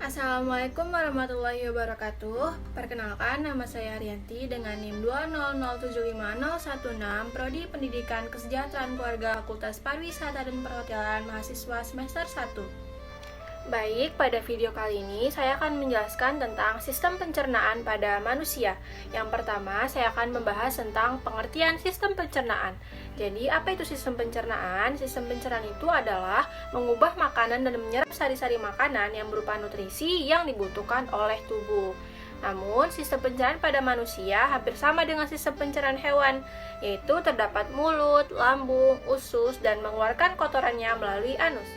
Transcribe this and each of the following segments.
Assalamualaikum warahmatullahi wabarakatuh. Perkenalkan, nama saya Arianti dengan NIM 200750116, Prodi Pendidikan Kesejahteraan Keluarga, Fakultas Pariwisata dan Perhotelan, mahasiswa semester 1. Baik, pada video kali ini saya akan menjelaskan tentang sistem pencernaan pada manusia. Yang pertama, saya akan membahas tentang pengertian sistem pencernaan. Jadi, apa itu sistem pencernaan? Sistem pencernaan itu adalah mengubah makanan dan menyerap sari-sari makanan yang berupa nutrisi yang dibutuhkan oleh tubuh. Namun, sistem pencernaan pada manusia hampir sama dengan sistem pencernaan hewan, yaitu terdapat mulut, lambung, usus, dan mengeluarkan kotorannya melalui anus.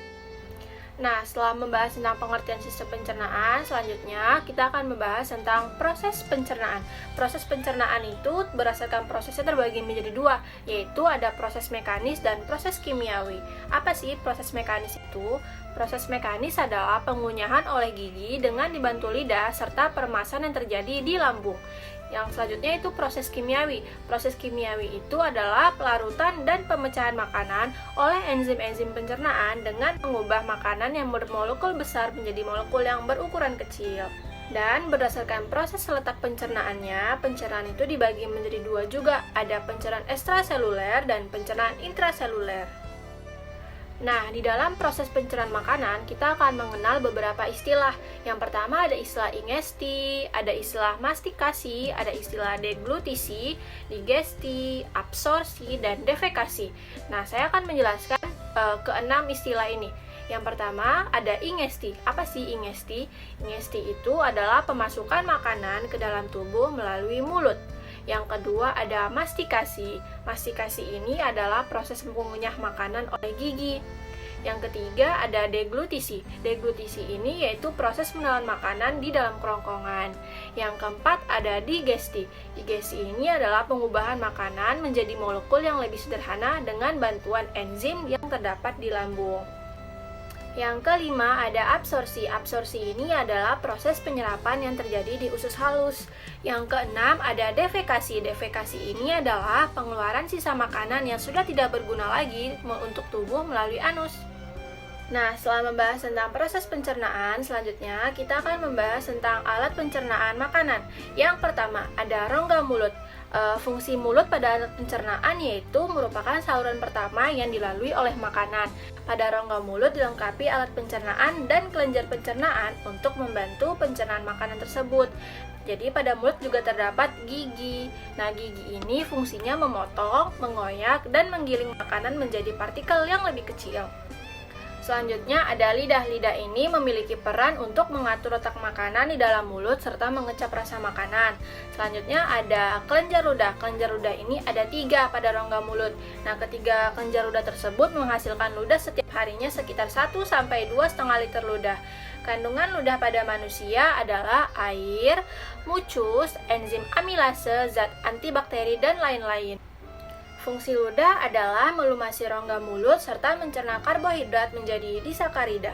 Nah, setelah membahas tentang pengertian sistem pencernaan, selanjutnya kita akan membahas tentang proses pencernaan. Proses pencernaan itu berdasarkan prosesnya terbagi menjadi dua, yaitu ada proses mekanis dan proses kimiawi. Apa sih proses mekanis itu? Proses mekanis adalah pengunyahan oleh gigi dengan dibantu lidah serta peremasan yang terjadi di lambung. Yang selanjutnya itu proses kimiawi. Proses kimiawi itu adalah pelarutan dan pemecahan makanan oleh enzim-enzim pencernaan dengan mengubah makanan yang bermolekul besar menjadi molekul yang berukuran kecil. Dan berdasarkan proses letak pencernaannya, pencernaan itu dibagi menjadi dua juga. Ada pencernaan ekstraseluler dan pencernaan intraseluler. Nah, di dalam proses pencernaan makanan, kita akan mengenal beberapa istilah. Yang pertama ada istilah ingesti, ada istilah mastikasi, ada istilah deglutisi, digesti, absorpsi, dan defekasi. Nah, saya akan menjelaskan keenam istilah ini. Yang pertama ada ingesti. Apa sih ingesti? Ingesti itu adalah pemasukan makanan ke dalam tubuh melalui mulut. Yang kedua ada mastikasi. Mastikasi ini adalah proses mengunyah makanan oleh gigi. Yang ketiga ada deglutisi. Deglutisi ini yaitu proses menelan makanan di dalam kerongkongan. Yang keempat ada digesti. Digesti ini adalah pengubahan makanan menjadi molekul yang lebih sederhana dengan bantuan enzim yang terdapat di lambung. Yang kelima ada absorpsi. Absorpsi ini adalah proses penyerapan yang terjadi di usus halus. Yang keenam ada defekasi. Defekasi ini adalah pengeluaran sisa makanan yang sudah tidak berguna lagi untuk tubuh melalui anus. Nah, setelah membahas tentang proses pencernaan, selanjutnya kita akan membahas tentang alat pencernaan makanan. Yang pertama ada rongga mulut. Fungsi mulut pada alat pencernaan yaitu merupakan saluran pertama yang dilalui oleh makanan. Pada rongga mulut dilengkapi alat pencernaan dan kelenjar pencernaan untuk membantu pencernaan makanan tersebut. Jadi pada mulut juga terdapat gigi. Nah, gigi ini fungsinya memotong, mengoyak, dan menggiling makanan menjadi partikel yang lebih kecil. Selanjutnya ada lidah. Lidah ini memiliki peran untuk mengatur letak makanan di dalam mulut serta mengecap rasa makanan. Selanjutnya ada kelenjar ludah. Kelenjar ludah ini ada 3 pada rongga mulut. Nah, ketiga kelenjar ludah tersebut menghasilkan ludah setiap harinya sekitar 1-2,5 liter ludah. Kandungan ludah pada manusia adalah air, mucus, enzim amilase, zat antibakteri, dan lain-lain. Fungsi ludah adalah melumasi rongga mulut serta mencerna karbohidrat menjadi disakarida.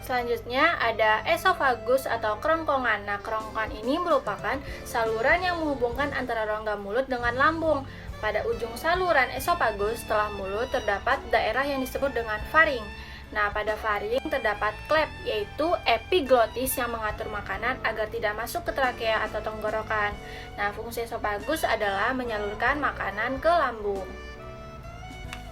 Selanjutnya ada esofagus atau kerongkongan. Nah, kerongkongan ini merupakan saluran yang menghubungkan antara rongga mulut dengan lambung. Pada ujung saluran esofagus setelah mulut terdapat daerah yang disebut dengan faring. Nah, pada faring terdapat klep, yaitu epiglotis yang mengatur makanan agar tidak masuk ke trakea atau tenggorokan. Nah, fungsi esofagus adalah menyalurkan makanan ke lambung.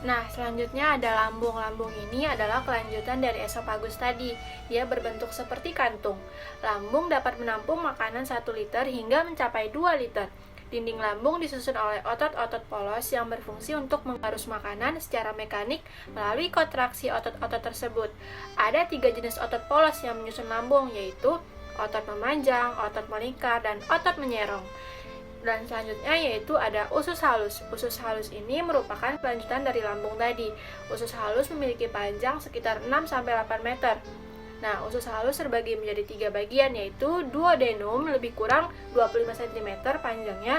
Nah, selanjutnya ada lambung. Lambung ini adalah kelanjutan dari esofagus tadi. Dia berbentuk seperti kantung. Lambung dapat menampung makanan 1 liter hingga mencapai 2 liter. Dinding lambung disusun oleh otot-otot polos yang berfungsi untuk mengarus makanan secara mekanik melalui kontraksi otot-otot tersebut. Ada 3 jenis otot polos yang menyusun lambung, yaitu otot memanjang, otot melingkar, dan otot menyerong. Dan selanjutnya yaitu ada usus halus. Usus halus ini merupakan kelanjutan dari lambung tadi. Usus halus memiliki panjang sekitar 6-8 meter. Nah, usus halus terbagi menjadi 3 bagian, yaitu duodenum lebih kurang 25 cm panjangnya,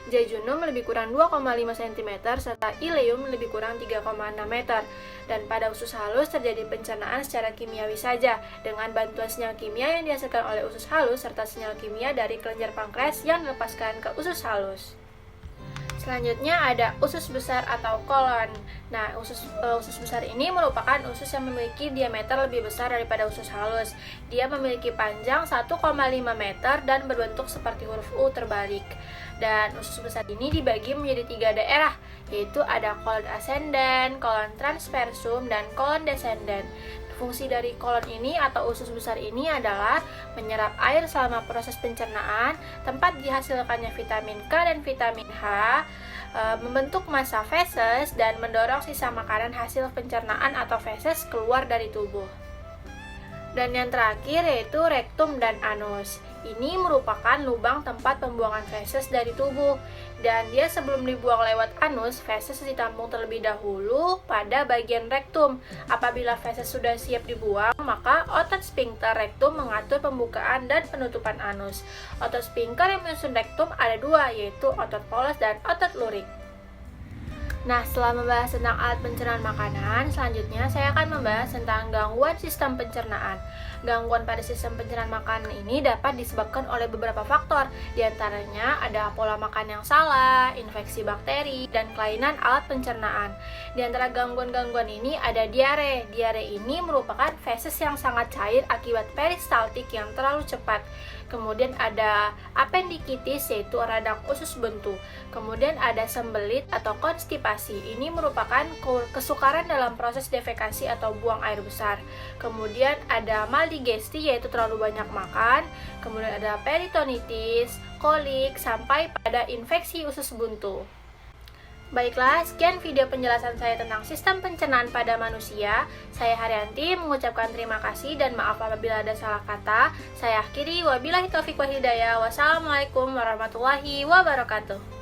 jejunum lebih kurang 2,5 cm, serta ileum lebih kurang 3,6 meter. Dan pada usus halus terjadi pencernaan secara kimiawi saja, dengan bantuan sinyal kimia yang dihasilkan oleh usus halus, serta sinyal kimia dari kelenjar pankreas yang dilepaskan ke usus halus. Selanjutnya ada usus besar atau kolon. Nah, usus besar ini merupakan usus yang memiliki diameter lebih besar daripada usus halus. Dia memiliki panjang 1,5 meter dan berbentuk seperti huruf U terbalik. Dan usus besar ini dibagi menjadi 3 daerah, yaitu ada kolon ascendens, kolon transversum, dan kolon descendens. Fungsi dari kolon ini atau usus besar ini adalah menyerap air selama proses pencernaan, tempat dihasilkannya vitamin K dan vitamin H, membentuk massa feses, dan mendorong sisa makanan hasil pencernaan atau feses keluar dari tubuh. Dan yang terakhir yaitu rektum dan anus. Ini merupakan lubang tempat pembuangan feses dari tubuh. Dan dia sebelum dibuang lewat anus, feses ditampung terlebih dahulu pada bagian rektum. Apabila feses sudah siap dibuang, maka otot sphincter rektum mengatur pembukaan dan penutupan anus. Otot sphincter yang menyusun rektum ada 2, yaitu otot polos dan otot lurik. Nah, setelah membahas tentang alat pencernaan makanan, selanjutnya saya akan membahas tentang gangguan sistem pencernaan. Gangguan pada sistem pencernaan makanan ini dapat disebabkan oleh beberapa faktor. Di antaranya ada pola makan yang salah, infeksi bakteri, dan kelainan alat pencernaan. Di antara gangguan-gangguan ini ada diare. Diare ini merupakan feses yang sangat cair akibat peristaltik yang terlalu cepat. Kemudian ada appendicitis, yaitu radang usus buntu. Kemudian ada sembelit atau konstipasi. Ini merupakan kesukaran dalam proses defekasi atau buang air besar. Kemudian ada maldigesti, yaitu terlalu banyak makan. Kemudian ada peritonitis, kolik, sampai pada infeksi usus buntu. Baiklah, sekian video penjelasan saya tentang sistem pencernaan pada manusia. Saya Haryanti mengucapkan terima kasih dan maaf apabila ada salah kata. Saya akhiri, wabillahi taufiq wal hidayah. Wassalamualaikum warahmatullahi wabarakatuh.